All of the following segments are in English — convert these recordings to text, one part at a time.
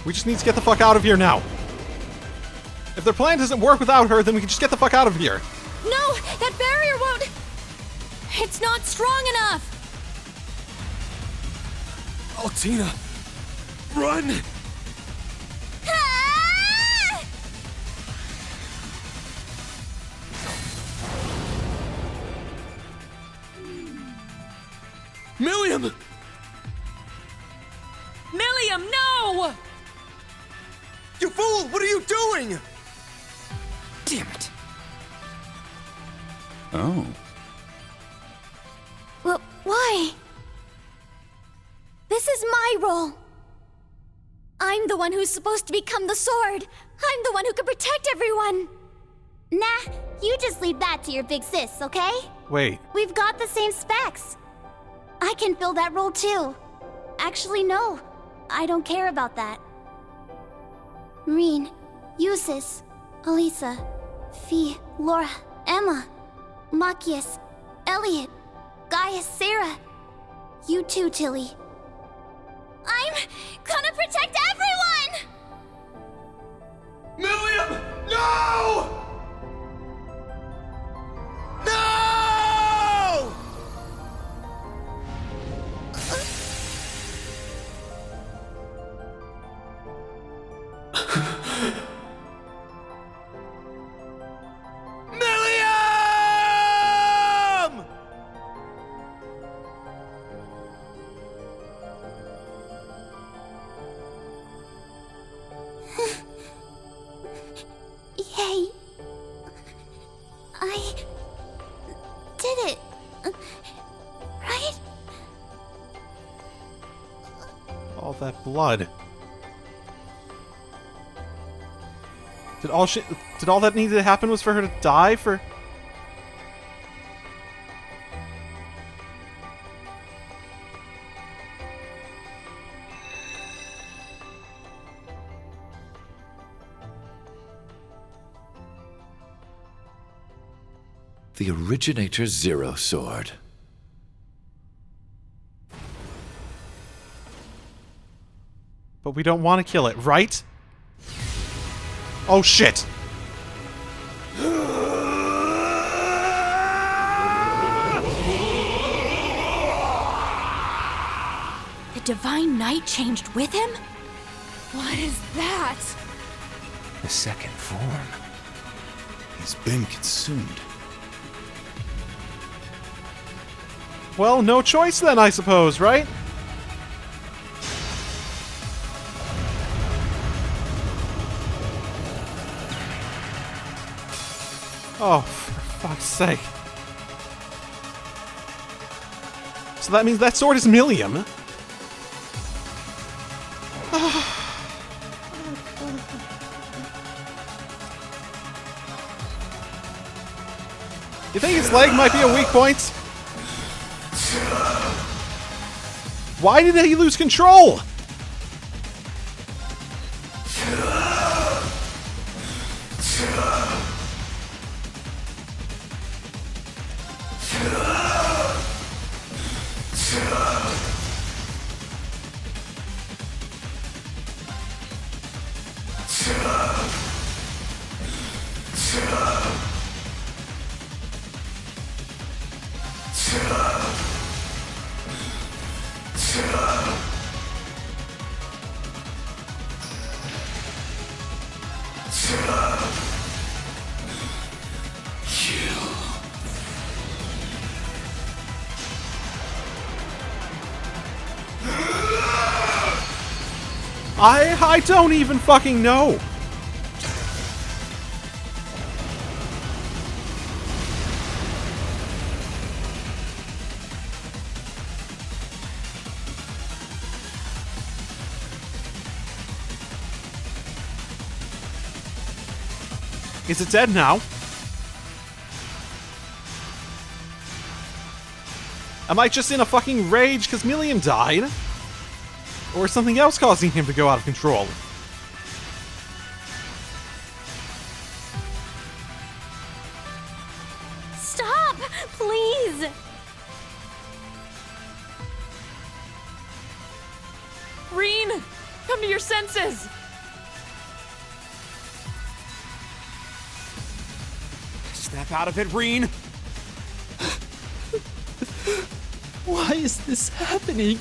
We just need to get the fuck out of here now. If their plan doesn't work without her, then we can just get the fuck out of here. No! That barrier won't... It's not strong enough! Altina! Run! Ah! Milliam! Milliam, no! You fool! What are you doing? Damn it. Oh. Well, why? This is my role. I'm the one who's supposed to become the sword. I'm the one who can protect everyone. Nah, you just leave that to your big sis, okay? Wait. We've got the same specs. I can fill that role too. Actually, no. I don't care about that. Rean, Eustace, Elisa, Fee, Laura, Emma, Machias, Elliot, Gaius, Sarah. You too, Tilly. I'm gonna protect everyone! Milliam! No! No! Milliam! Yay. I did it. Right? All that blood. Did all that needed to happen was for her to die for... The Originator Zero Sword. But we don't want to kill it, right? Oh shit! The Divine Knight changed with him? What is that? The second form. He's been consumed. Well, no choice then, I suppose, right? Oh, for fuck's sake. So that means that sword is Milliam. You think his leg might be a weak point? Why did he lose control? I don't even fucking know. Is it dead now? Am I just in a fucking rage because Milliam died? Or is something else causing him to go out of control? Stop! Please! Rean! Come to your senses! Snap out of it, Rean! Why is this happening?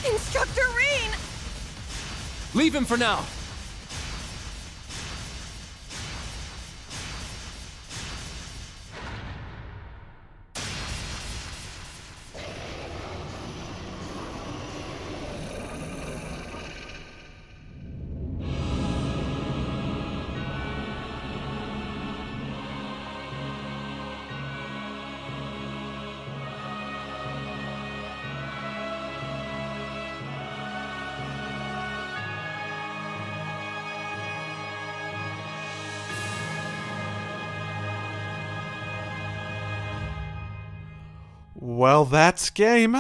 Instructor Rean! Leave him for now! Well, that's game.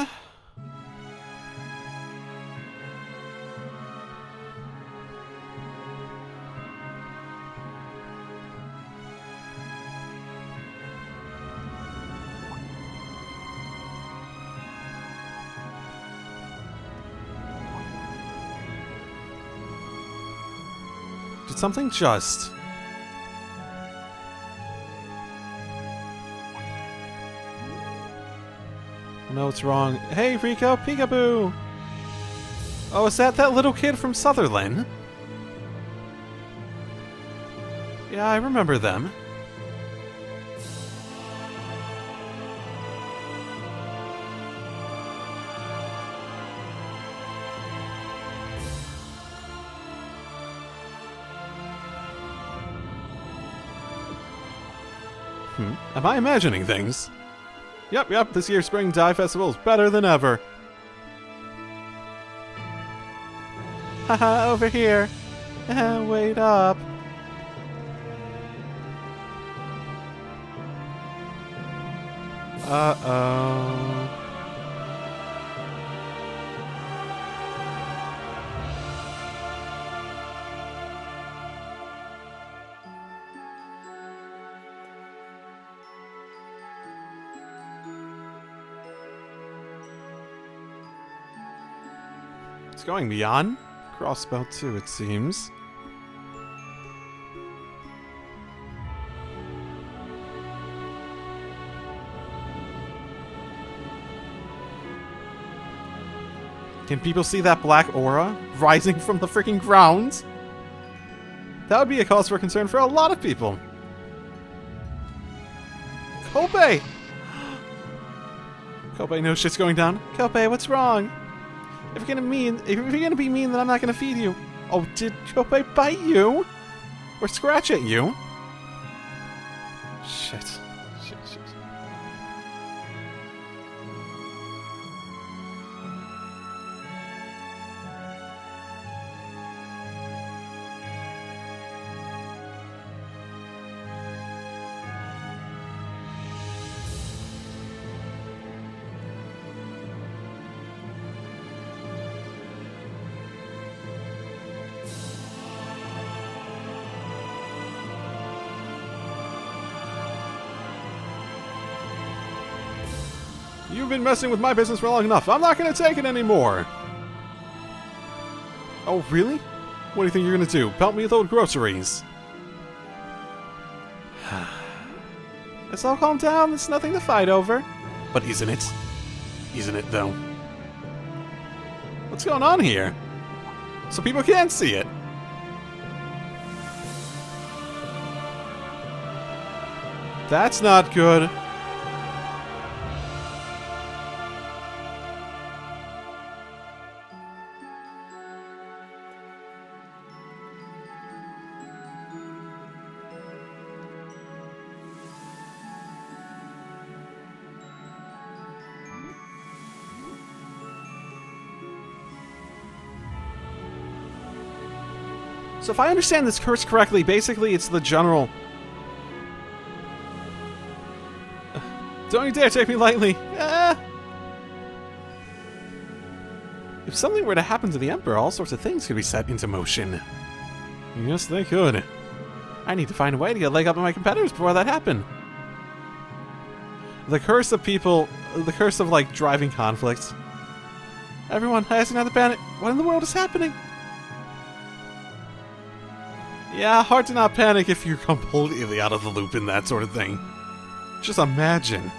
Did something just... No, it's wrong. Hey, Rico, peekaboo! Oh, is that little kid from Sutherland? Yeah, I remember them. Am I imagining things? Yep, this year's Spring Dye Festival is better than ever. Haha, over here. Wait up. Uh-oh. It's going beyond Crossbell 2, it seems. Can people see that black aura rising from the freaking ground? That would be a cause for concern for a lot of people. Kobe! Kobe knows shit's going down. Kobe, what's wrong? If you're gonna be mean, then I'm not gonna feed you. Oh, did Kobe bite you? Or scratch at you? Shit. You've been messing with my business for long enough. I'm not going to take it anymore. Oh, really? What do you think you're going to do? Pelt me with old groceries? Let's all calm down. It's nothing to fight over. But isn't it? Isn't it, though? What's going on here? So people can't see it. That's not good. So if I understand this curse correctly, basically it's the general... Don't you dare take me lightly! If something were to happen to the Emperor, all sorts of things could be set into motion. Yes, they could. I need to find a way to get a leg up on my competitors before that happen. The curse of people, the curse of, like, driving conflicts. Everyone, has not to panic. What in the world is happening? Yeah, hard to not panic if you're completely out of the loop in that sort of thing. Just imagine.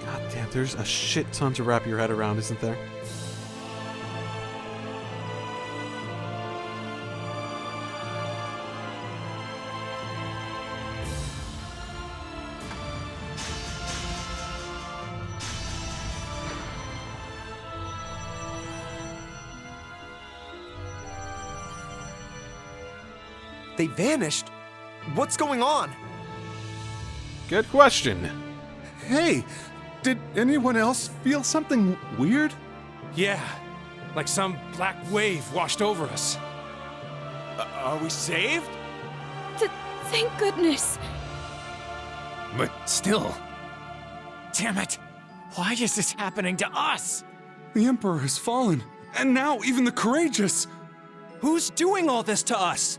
God damn, there's a shit ton to wrap your head around, isn't there? They vanished? What's going on? Good question. Hey, did anyone else feel something weird? Yeah, like some black wave washed over us. Are we saved? Thank goodness. But still. Damn it! Why is this happening to us? The Emperor has fallen, and now even the courageous. Who's doing all this to us?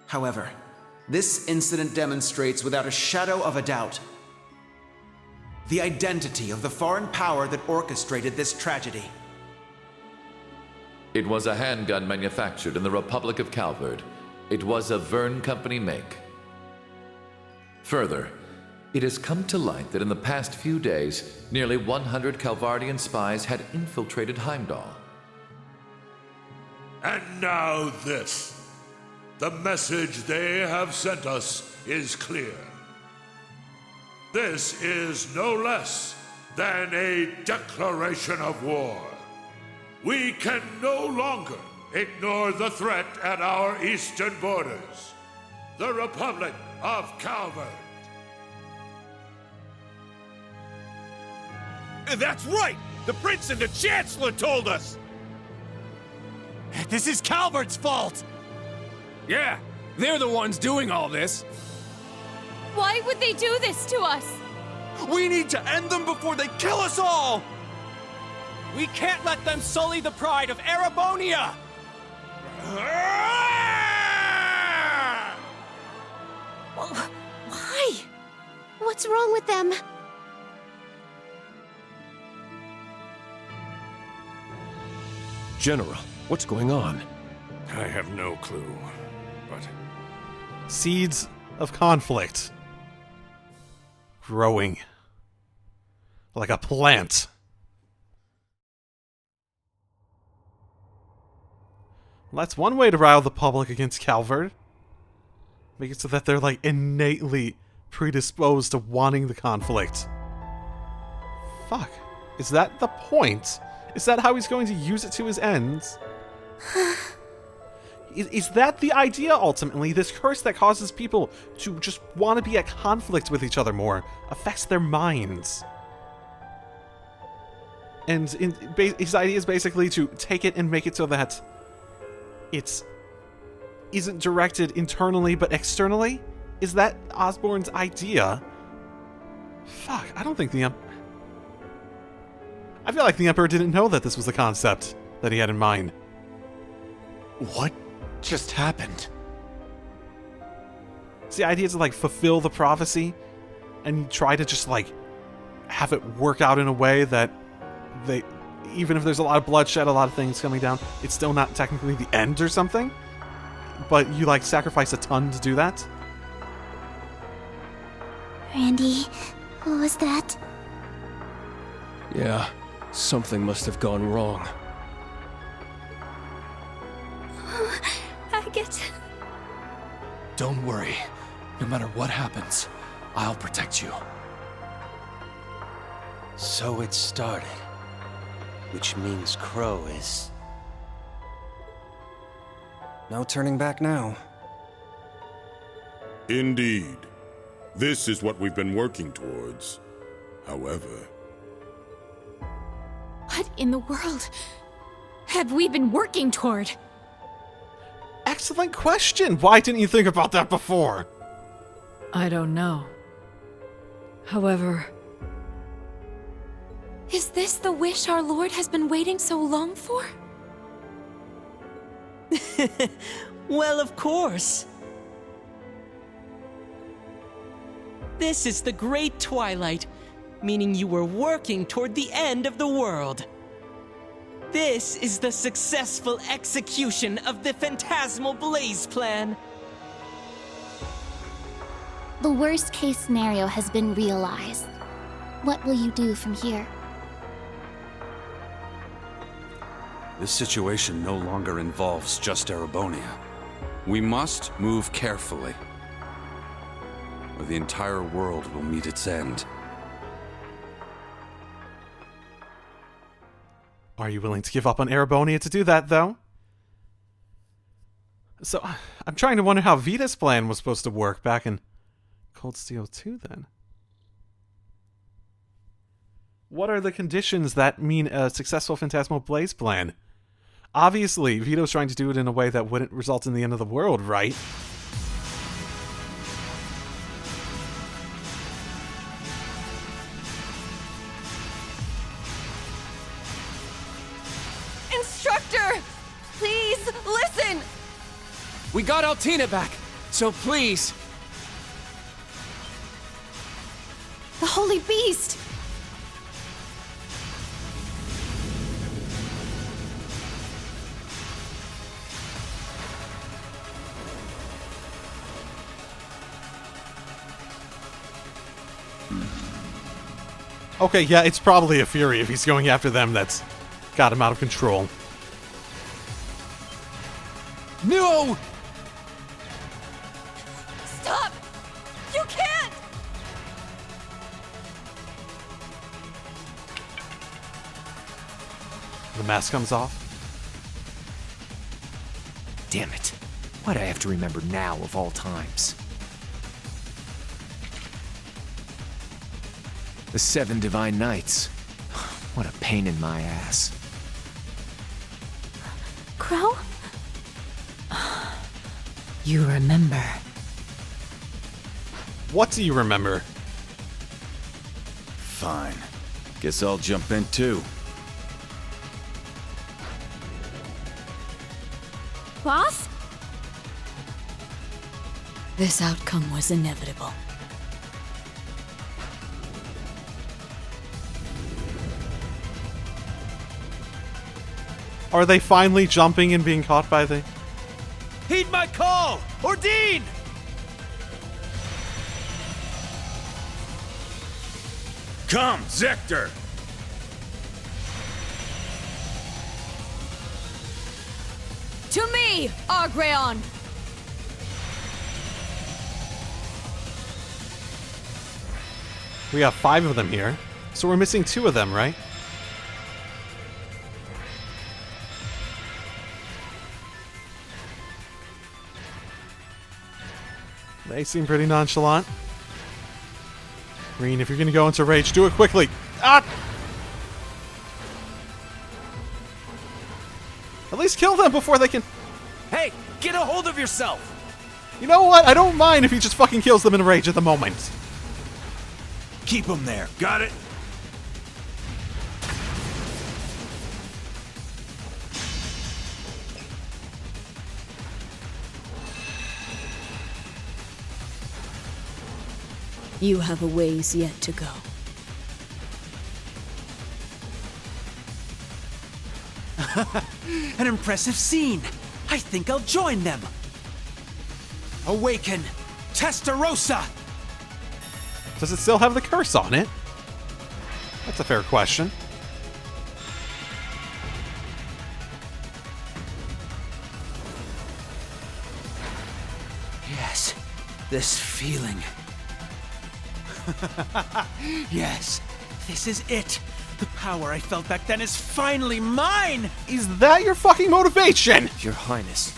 However, this incident demonstrates without a shadow of a doubt the identity of the foreign power that orchestrated this tragedy. It was a handgun manufactured in the Republic of Calvard. It was a Verne Company make. Further, it has come to light that in the past few days, nearly 100 Calvardian spies had infiltrated Heimdall. And now this. The message they have sent us is clear. This is no less than a declaration of war. We can no longer ignore the threat at our eastern borders. The Republic of Calvard. That's right! The Prince and the Chancellor told us! This is Calvard's fault! Yeah, they're the ones doing all this. Why would they do this to us? We need to end them before they kill us all! We can't let them sully the pride of Erebonia! Why? What's wrong with them? General, what's going on? I have no clue, but... Seeds of conflict. Growing. Like a plant. Well, that's one way to rile the public against Calvard. Make it so that they're, like, innately predisposed to wanting the conflict. Fuck. Is that the point? Is that how he's going to use it to his ends? Is that the idea, ultimately? This curse that causes people to just want to be at conflict with each other more affects their minds. And his idea is basically to take it and make it so that it isn't directed internally but externally? Is that Osborn's idea? Fuck, I don't think the I feel like the Emperor didn't know that this was the concept that he had in mind. What just happened? It's the idea to, like, fulfill the prophecy and try to just, like, have it work out in a way that they, even if there's a lot of bloodshed, a lot of things coming down, it's still not technically the end or something. But you, like, sacrifice a ton to do that. Randy, what was that? Yeah, something must have gone wrong. I get... Don't worry. No matter what happens, I'll protect you. So it started. Which means Crow is... No turning back now. Indeed. This is what we've been working towards. However... What in the world have we been working toward? excellent question. Why didn't you think about that before? I don't know. However... Is this the wish our Lord has been waiting so long for? Well, of course. This is the Great Twilight, meaning you were working toward the end of the world. This is the successful execution of the Phantasmal Blaze Plan. The worst case scenario has been realized. What will you do from here? This situation no longer involves just Erebonia. We must move carefully, or the entire world will meet its end. Are you willing to give up on Erebonia to do that, though? So, I'm trying to wonder how Vita's plan was supposed to work back in Cold Steel 2, then. What are the conditions that mean a successful Phantasmal Blaze plan? Obviously, Vito's trying to do it in a way that wouldn't result in the end of the world, right? Instructor! Please, listen! We got Altina back, so please. The Holy Beast! Okay, yeah, it's probably a Fury if he's going after them that's got him out of control. No! Stop! You can't! The mask comes off. Damn it. Why'd I have to remember now of all times? The 7 Divine Knights. What a pain in my ass. Crow? You remember. What do you remember? Fine. Guess I'll jump in too. Boss? This outcome was inevitable. Are they finally jumping and being caught by the... Heed my call! Ordine! Come, Zector! To me, Agreon! We have 5 of them here, so we're missing 2 of them, right? They seem pretty nonchalant. Rean, if you're gonna go into rage, do it quickly. Ah! At least kill them before they can... Hey, get a hold of yourself! You know what? I don't mind if he just fucking kills them in rage at the moment. Keep them there. Got it? You have a ways yet to go. An impressive scene. I think I'll join them. Awaken, Testarossa! Does it still have the curse on it? That's a fair question. Yes, this feeling. Yes, this is it. The power I felt back then is finally mine! Is that your fucking motivation? Your Highness.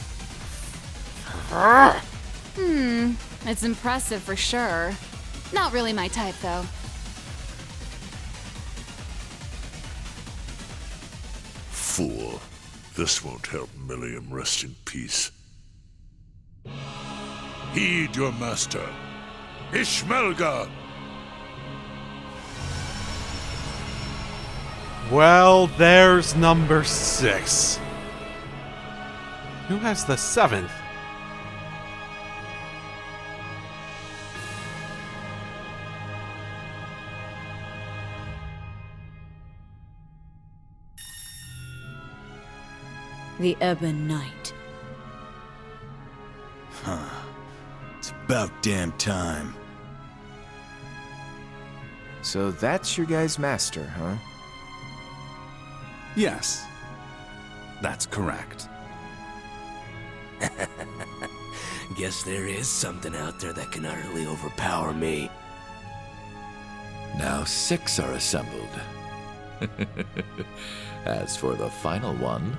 It's impressive for sure. Not really my type, though. Fool. This won't help Milliam rest in peace. Heed your master. Ishmelga! Well, there's number 6. Who has the 7th? The Ebon Knight. Huh. It's about damn time. So that's your guy's master, huh? Yes. That's correct. Guess there is something out there that can utterly overpower me. Now 6 are assembled. As for the final one...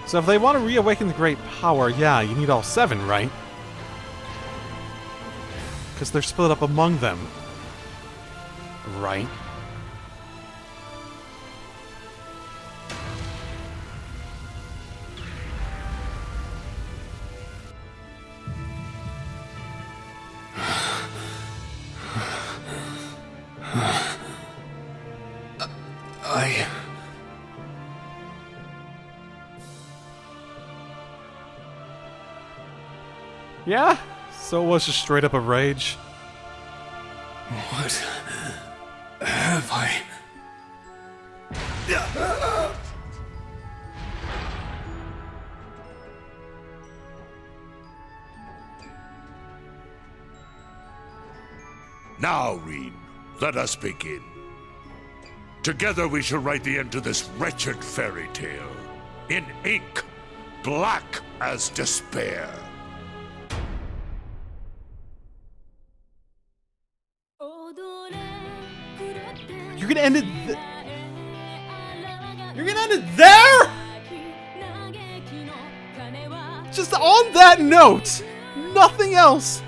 So if they want to reawaken the great power, yeah, you need all 7, right? Because they're split up among them. Right? Yeah? So it was just straight up a rage? What have I... Now, Rean, let us begin. Together we shall write the end to this wretched fairy tale. In ink, black as despair. You're gonna end it You're gonna end it there?! Just on that note! Nothing else!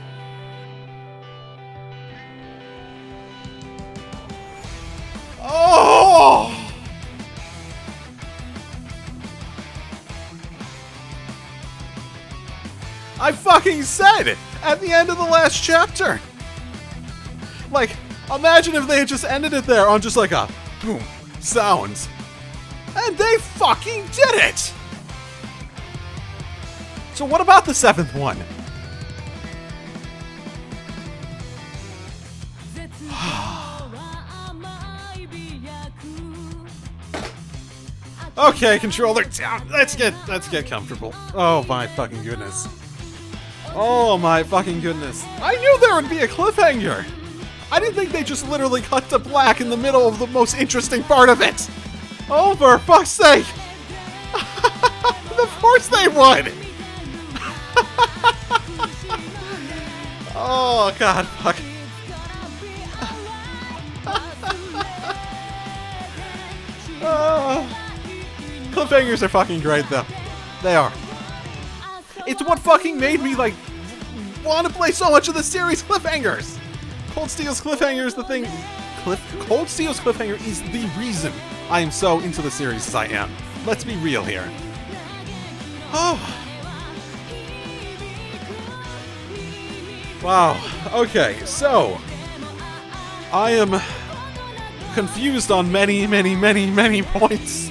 Oh! I fucking said it at the end of the last chapter! Like, imagine if they had just ended it there on just like a boom sounds. And they fucking did it! So what about the 7th one? Okay, controller down. Let's get comfortable. Oh my fucking goodness. Oh my fucking goodness. I knew there would be a cliffhanger. I didn't think they just literally cut to black in the middle of the most interesting part of it. Oh, for fuck's sake. Of course they would. Oh god, fuck. Cliffhangers are fucking great though. They are. It's what fucking made me like want to play so much of the series cliffhangers. Cold Steel's cliffhanger is the thing. Cold Steel's cliffhanger is the reason I am so into the series as I am. Let's be real here. Oh. Wow. Okay, so I am confused on many points.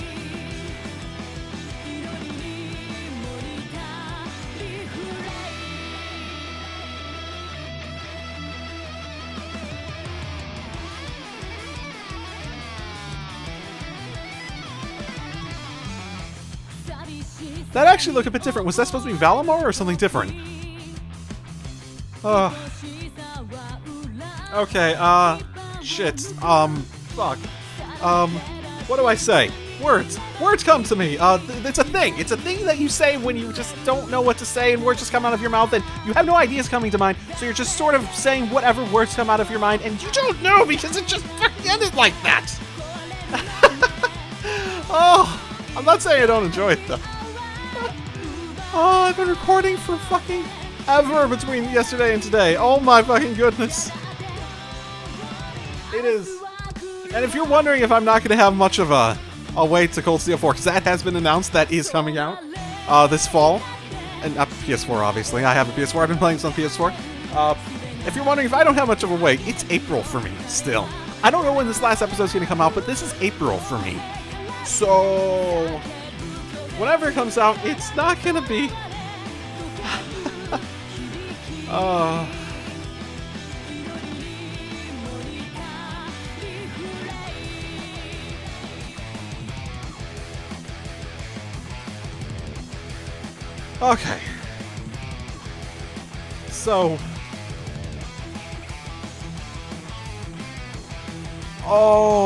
That actually looked a bit different. Was that supposed to be Valamar or something different? Okay, shit. Fuck. What do I say? Words. Words come to me. It's a thing. It's a thing that you say when you just don't know what to say and words just come out of your mouth and you have no ideas coming to mind, so you're just sort of saying whatever words come out of your mind and you don't know because it just fucking ended like that. Oh, I'm not saying I don't enjoy it though. Oh, I've been recording for fucking ever between yesterday and today. Oh my fucking goodness. It is. And if you're wondering if I'm not going to have much of a wait to Cold Steel 4, because that has been announced, that is coming out this fall. And not PS4, obviously. I have a PS4. I've been playing some PS4. If you're wondering if I don't have much of a wait, it's April for me, still. I don't know when this last episode's going to come out, but this is April for me. So, whenever it comes out, it's not going to be... Okay. So... Oh...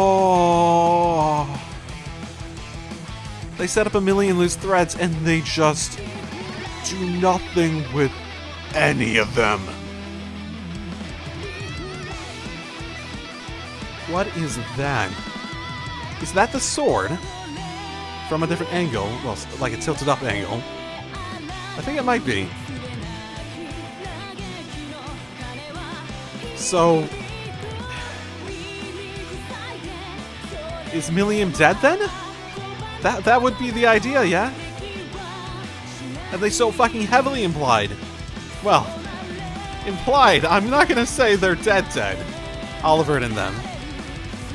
They set up a million loose threads and they just do nothing with any of them. What is that? Is that the sword? From a different angle? Well, like a tilted up angle. I think it might be. So... Is Milliam dead then? That would be the idea, yeah? And they so fucking heavily implied. Well, implied. I'm not gonna say they're dead, Olivert and them.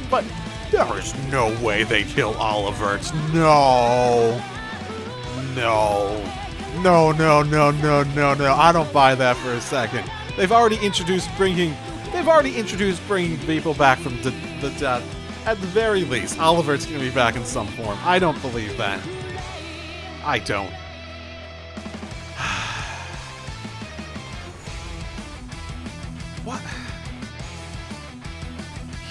But there is no way they kill Olivert. No. No. No, no, no, no, no, no. I don't buy that for a second. They've already introduced bringing people back from the dead. At the very least, Oliver's gonna be back in some form. I don't believe that. I don't. What?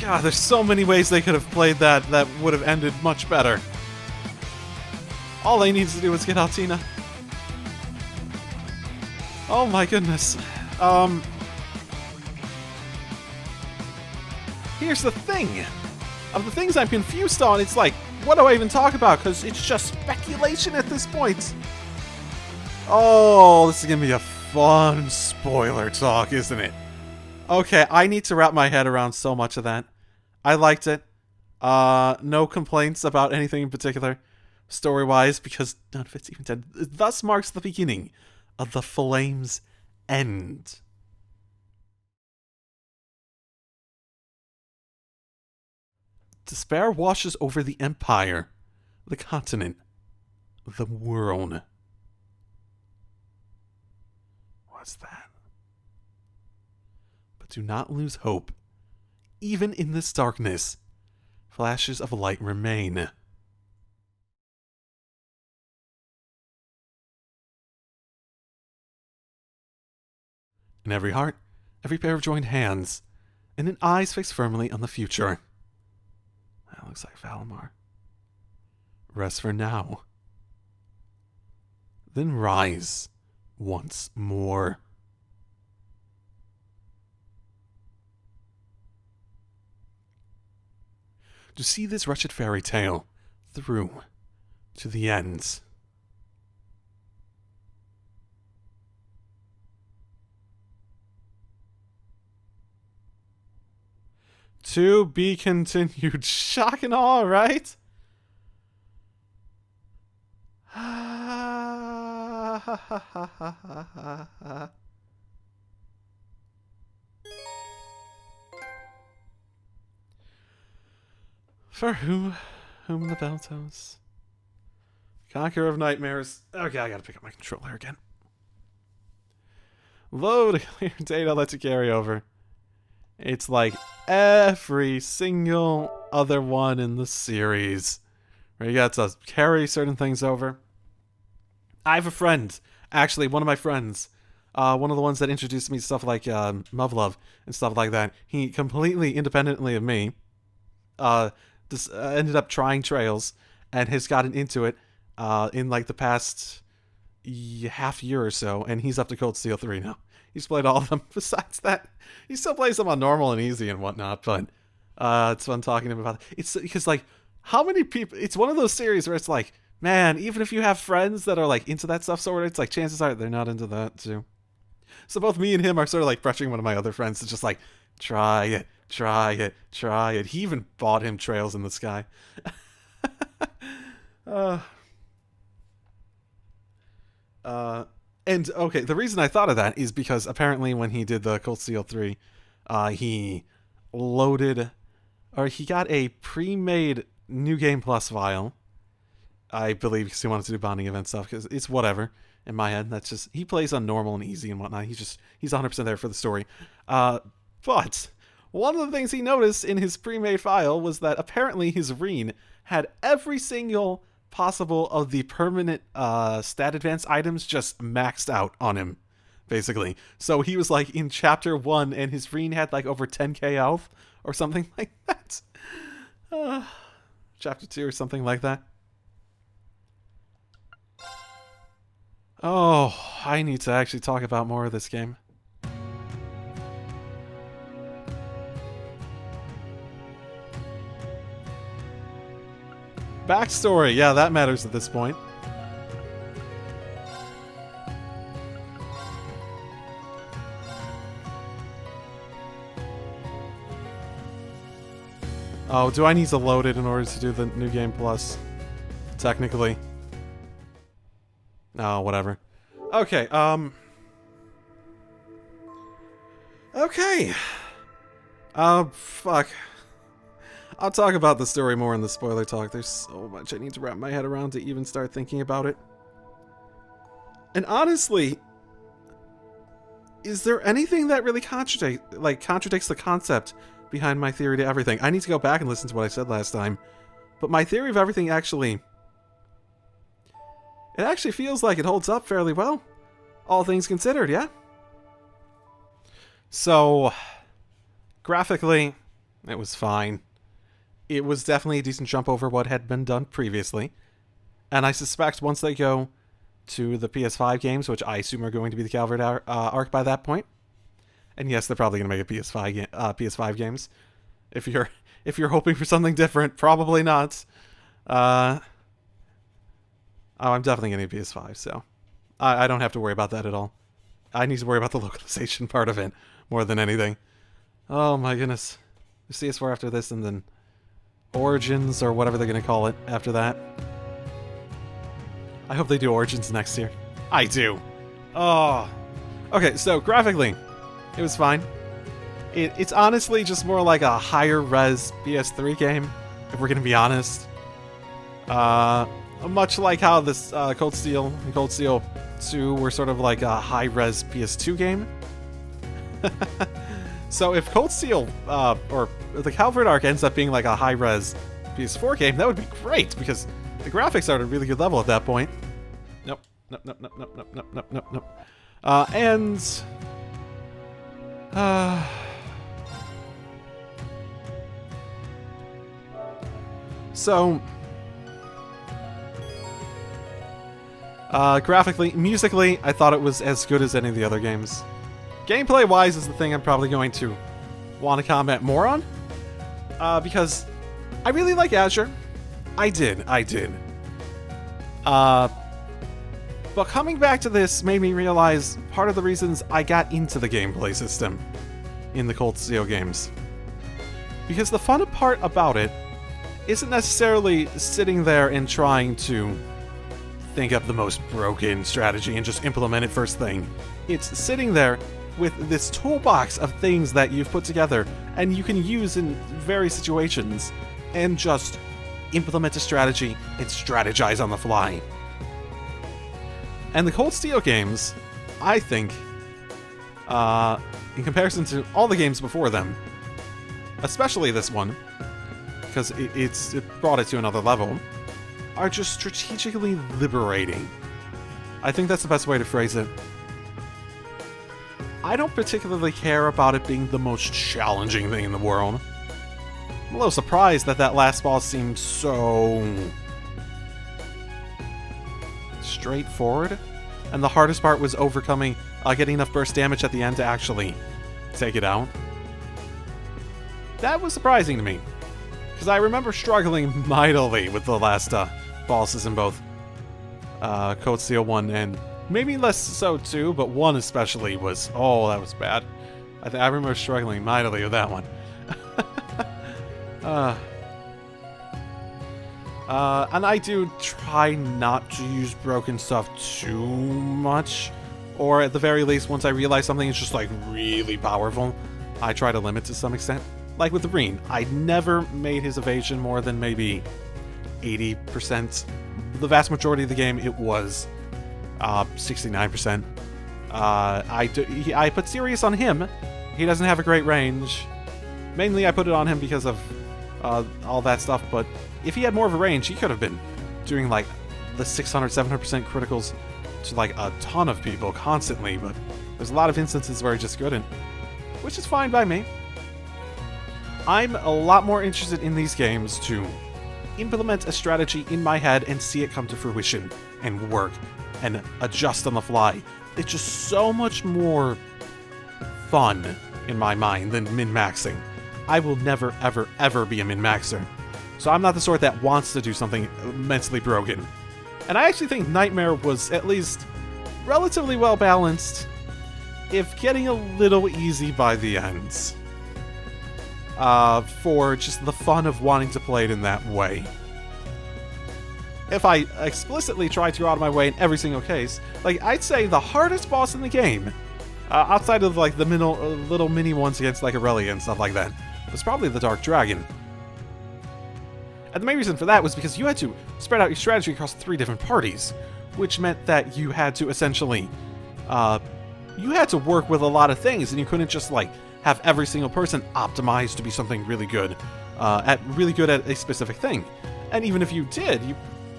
God, there's so many ways they could have played that would have ended much better. All they need to do is get Altina. Oh my goodness. Here's the thing. Of the things I'm confused on, it's like, what do I even talk about? Because it's just speculation at this point. Oh, this is going to be a fun spoiler talk, isn't it? Okay, I need to wrap my head around so much of that. I liked it. No complaints about anything in particular, story-wise, because none of it's even dead. Thus marks the beginning of the Flame's end. Despair washes over the Empire, the continent, the world. What's that? But do not lose hope. Even in this darkness, flashes of light remain. In every heart, every pair of joined hands, and in eyes fixed firmly on the future. That looks like Valimar. Rest for now. Then rise once more. To see this wretched fairy tale through to the end. To be continued. Shock and awe, right? For whom the bell tolls. Conqueror of nightmares. Okay, I gotta pick up my controller again. Load clear data, let it carry over. It's like every single other one in the series where you got to carry certain things over. I have a friend, actually, one of my friends, one of the ones that introduced me to stuff like Muv-Love and stuff like that. He completely independently of me ended up trying Trails and has gotten into it in like the past half year or so, and he's up to Cold Steel 3 now. He's played all of them. Besides that, he still plays them on normal and easy and whatnot, but it's fun talking to him about it. It's because, like, how many people... It's one of those series where it's like, man, even if you have friends that are, like, into that stuff, sort of, it's like, chances are they're not into that, too. So both me and him are sort of, like, pressuring one of my other friends to just, like, try it. Try it. Try it. He even bought him Trails in the Sky. And, okay, the reason I thought of that is because apparently when he did the Cold Steel 3, he loaded, or he got a pre-made New Game Plus file, I believe, because he wanted to do bonding event stuff, because it's whatever, in my head. That's just, he plays on normal and easy and whatnot. He's 100% there for the story. But one of the things he noticed in his pre-made file was that apparently his Rean had every single possible of the permanent stat advance items just maxed out on him, basically. So he was like in chapter 1 and his Rean had like over 10k health or something like that. Chapter 2 or something like that. Oh, I need to actually talk about more of this game. Backstory, yeah, that matters at this point. Oh, do I need to load it in order to do the New Game Plus? Technically. Oh, whatever. Okay, okay. Fuck. I'll talk about the story more in the spoiler talk. There's so much I need to wrap my head around to even start thinking about it. And honestly, is there anything that really contradicts the concept behind my theory to everything? I need to go back and listen to what I said last time. But my theory of everything actually... It actually feels like it holds up fairly well. All things considered, yeah? So, graphically, it was fine. It was definitely a decent jump over what had been done previously. And I suspect once they go to the PS5 games, which I assume are going to be the Calvert arc by that point. And yes, they're probably going to make a PS5 games. If you're hoping for something different, probably not. Oh, I'm definitely getting a PS5, so I don't have to worry about that at all. I need to worry about the localization part of it more than anything. Oh my goodness. CS4 after this, and then Origins, or whatever they're going to call it after that. I hope they do Origins next year. I do. Oh. Okay, so graphically, it was fine. It's honestly just more like a higher res PS3 game, if we're going to be honest. Much like how this Cold Steel and Cold Steel 2 were sort of like a high res PS2 game. So if Cold Steel, or the Calvert arc ends up being like a high-res PS4 game, that would be great, because the graphics are at a really good level at that point. Nope. So... graphically, musically, I thought it was as good as any of the other games. Gameplay-wise is the thing I'm probably going to want to comment more on. Because I really like Azure. I did. But coming back to this made me realize part of the reasons I got into the gameplay system in the Cold Steel games. Because the fun part about it isn't necessarily sitting there and trying to think up the most broken strategy and just implement it first thing. It's sitting there with this toolbox of things that you've put together and you can use in various situations and just implement a strategy and strategize on the fly. And the Cold Steel games, I think, in comparison to all the games before them, especially this one, because it brought it to another level, are just strategically liberating. I think that's the best way to phrase it. I don't particularly care about it being the most challenging thing in the world. I'm a little surprised that that last boss seemed so... straightforward. And the hardest part was overcoming, getting enough burst damage at the end to actually take it out. That was surprising to me, because I remember struggling mightily with the last bosses in both Cold Steel 1 and maybe less so 2, but 1 especially was... oh, that was bad. I remember struggling mightily with that one. And I do try not to use broken stuff too much. Or at the very least, once I realize something is just like really powerful, I try to limit to some extent. Like with the Rean, I never made his evasion more than maybe 80%. The vast majority of the game, it was 69%. I put Sirius on him. He doesn't have a great range. Mainly I put it on him because of all that stuff, but if he had more of a range, he could have been doing like the 600, 700% criticals to like a ton of people constantly, but there's a lot of instances where he just couldn't, which is fine by me. I'm a lot more interested in these games to implement a strategy in my head and see it come to fruition and work and adjust on the fly. It's just so much more fun in my mind than min-maxing. I will never, ever, ever be a min-maxer. So I'm not the sort that wants to do something immensely broken. And I actually think Nightmare was at least relatively well balanced, if getting a little easy by the ends. For just the fun of wanting to play it in that way. If I explicitly try to go out of my way in every single case, like, I'd say the hardest boss in the game, outside of, like, the little mini ones against, like, Aurelia and stuff like that, was probably the Dark Dragon. And the main reason for that was because you had to spread out your strategy across 3 different parties, which meant that you had to essentially, you had to work with a lot of things, and you couldn't just, like, have every single person optimized to be something really good at a specific thing. And even if you did, you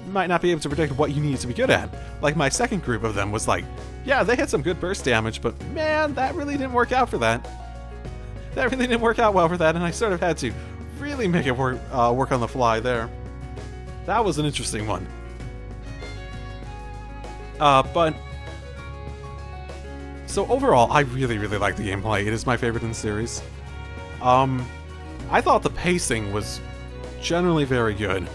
might not be able to predict what you needed to be good at. Like, my second group of them was like, yeah, they had some good burst damage, but man, that really didn't work out for that. That really didn't work out well for that, and I sort of had to really make it work on the fly there. That was an interesting one. But so overall, I really, really like the gameplay. It is my favorite in the series. I thought the pacing was generally very good.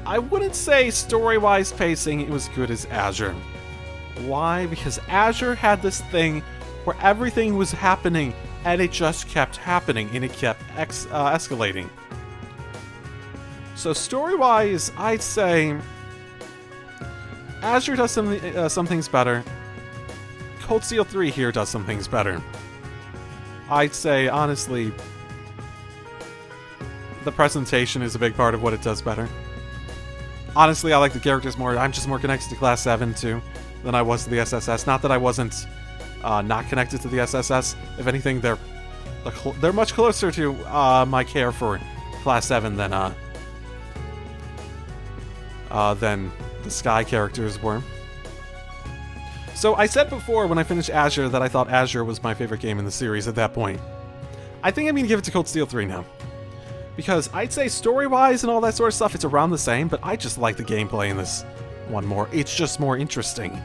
I wouldn't say story-wise pacing it was good as Azure. Why? Because Azure had this thing where everything was happening and it just kept happening and it kept escalating. So story-wise, I'd say Azure does some things better. Cold Steel 3 here does some things better. I'd say, honestly, the presentation is a big part of what it does better. Honestly, I like the characters more. I'm just more connected to Class 7, too, than I was to the SSS. Not that I wasn't not connected to the SSS. If anything, they're much closer to my care for Class 7 than the Sky characters were. So I said before when I finished Azure that I thought Azure was my favorite game in the series at that point. I think I'm going to give it to Cold Steel 3 now. Because I'd say story-wise and all that sort of stuff, it's around the same, but I just like the gameplay in this one more. It's just more interesting.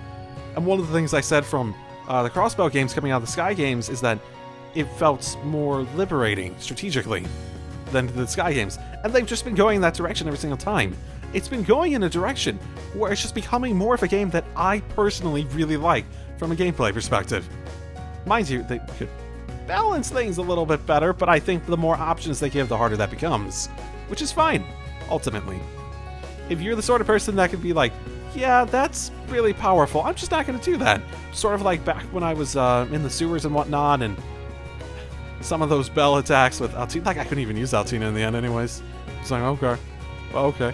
And one of the things I said from the Crossbell games coming out of the Sky games is that it felt more liberating strategically than the Sky games. And they've just been going in that direction every single time. It's been going in a direction where it's just becoming more of a game that I personally really like from a gameplay perspective. Mind you, they could balance things a little bit better, but I think the more options they give, the harder that becomes. Which is fine, ultimately. If you're the sort of person that could be like, yeah, that's really powerful, I'm just not going to do that. Sort of like back when I was in the sewers and whatnot, and some of those bell attacks with Altina. Like, I couldn't even use Altina in the end anyways. It's like, okay. Well, okay.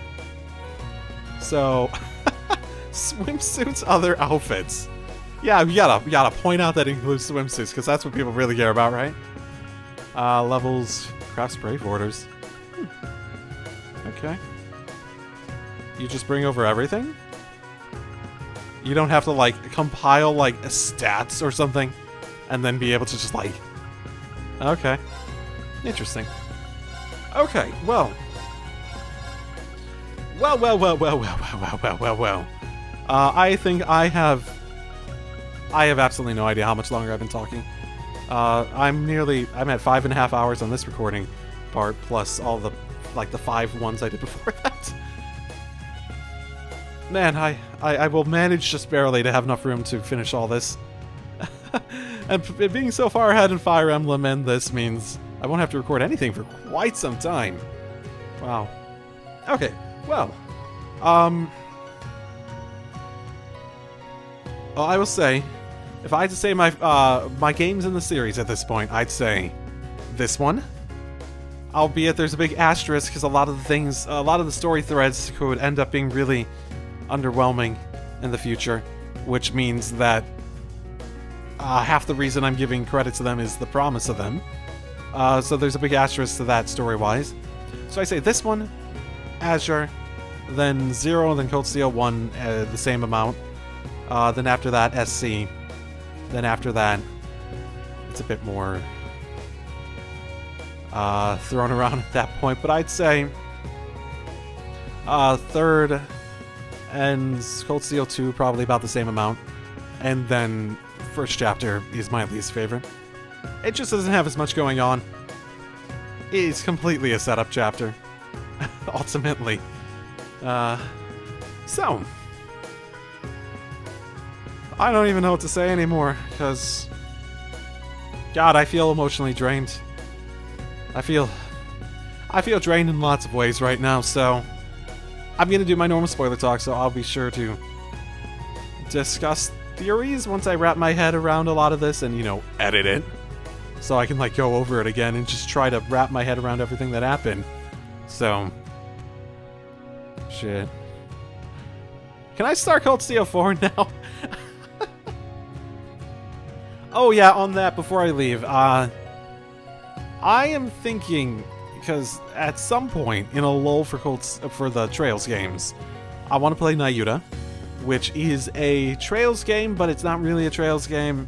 So, swimsuits, other outfits. Yeah, we gotta point out that it includes swimsuits, because that's what people really care about, right? Levels, craft spray orders. Okay. You just bring over everything? You don't have to, like, compile, like, stats or something, and then be able to just, like... Okay. Interesting. Okay, well... Well. I think I have absolutely no idea how much longer I've been talking. I'm at 5.5 hours on this recording part, plus all the, like, the 5 ones I did before that. Man, I will manage just barely to have enough room to finish all this. And being so far ahead in Fire Emblem and this means I won't have to record anything for quite some time. Wow. Okay, well, well, I will say, if I had to say my my games in the series at this point, I'd say this one. Albeit there's a big asterisk because a lot of the story threads could end up being really underwhelming in the future, which means that half the reason I'm giving credit to them is the promise of them. So there's a big asterisk to that story-wise. So I say this one, Azure, then 0, then Cold Steel 1, the same amount. Then after that, SC. Then after that, it's a bit more thrown around at that point. But I'd say third and Cold Steel 2, probably about the same amount. And then first chapter is my least favorite. It just doesn't have as much going on. It's completely a setup chapter, ultimately. So, I don't even know what to say anymore, because, God, I feel emotionally drained. I feel drained in lots of ways right now, so I'm going to do my normal spoiler talk, so I'll be sure to discuss theories once I wrap my head around a lot of this and, you know, edit it. So I can, like, go over it again and just try to wrap my head around everything that happened. So, shit. Can I start Cold Steel 4 now? Oh yeah, on that, before I leave, I am thinking, because at some point in a lull for the Trails games, I want to play Nayuta, which is a Trails game, but it's not really a Trails game.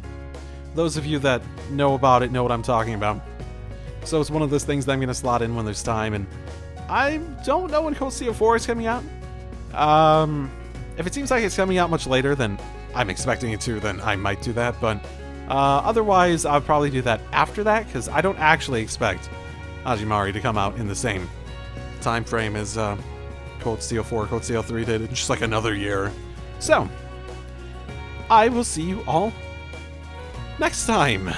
Those of you that know about it know what I'm talking about. So it's one of those things that I'm going to slot in when there's time, and I don't know when Cold Steel 4 is coming out. If it seems like it's coming out much later than I'm expecting it to, then I might do that, but otherwise I'll probably do that after that, because I don't actually expect Ajimari to come out in the same time frame as Cold Steel 4, Cold Steel 3 did in just like another year. So, I will see you all next time.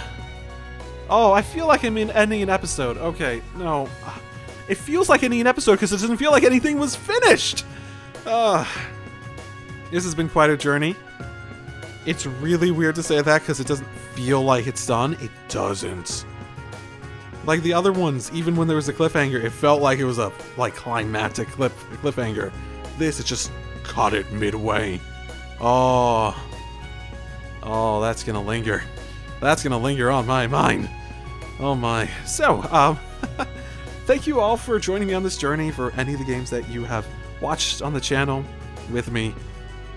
Oh, I feel like I'm ending an episode. Okay, no. It feels like ending an episode because it doesn't feel like anything was finished. This has been quite a journey. It's really weird to say that because it doesn't feel like it's done. It doesn't. Like the other ones, even when there was a cliffhanger, it felt like it was a climactic cliffhanger. This, it just caught it midway. Oh, that's gonna linger. That's gonna linger on my mind. Oh my. So, thank you all for joining me on this journey for any of the games that you have watched on the channel with me.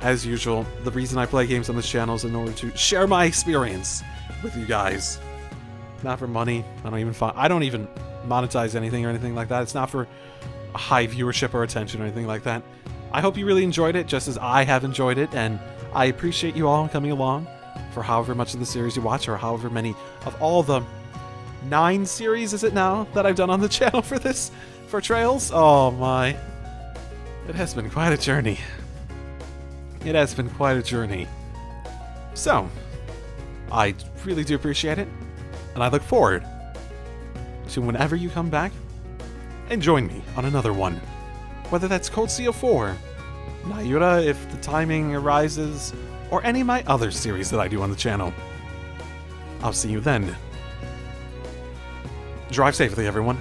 As usual, the reason I play games on this channel is in order to share my experience with you guys. Not for money. I don't even monetize anything or anything like that. It's not for high viewership or attention or anything like that. I hope you really enjoyed it, just as I have enjoyed it, and I appreciate you all coming along for however much of the series you watch, or however many of all the 9 series, is it now, that I've done on the channel for Trails? Oh my. It has been quite a journey. It has been quite a journey. So, I really do appreciate it, and I look forward to whenever you come back and join me on another one. Whether that's Cold Steel 4, Nayuta if the timing arises, or any of my other series that I do on the channel. I'll see you then. Drive safely, everyone.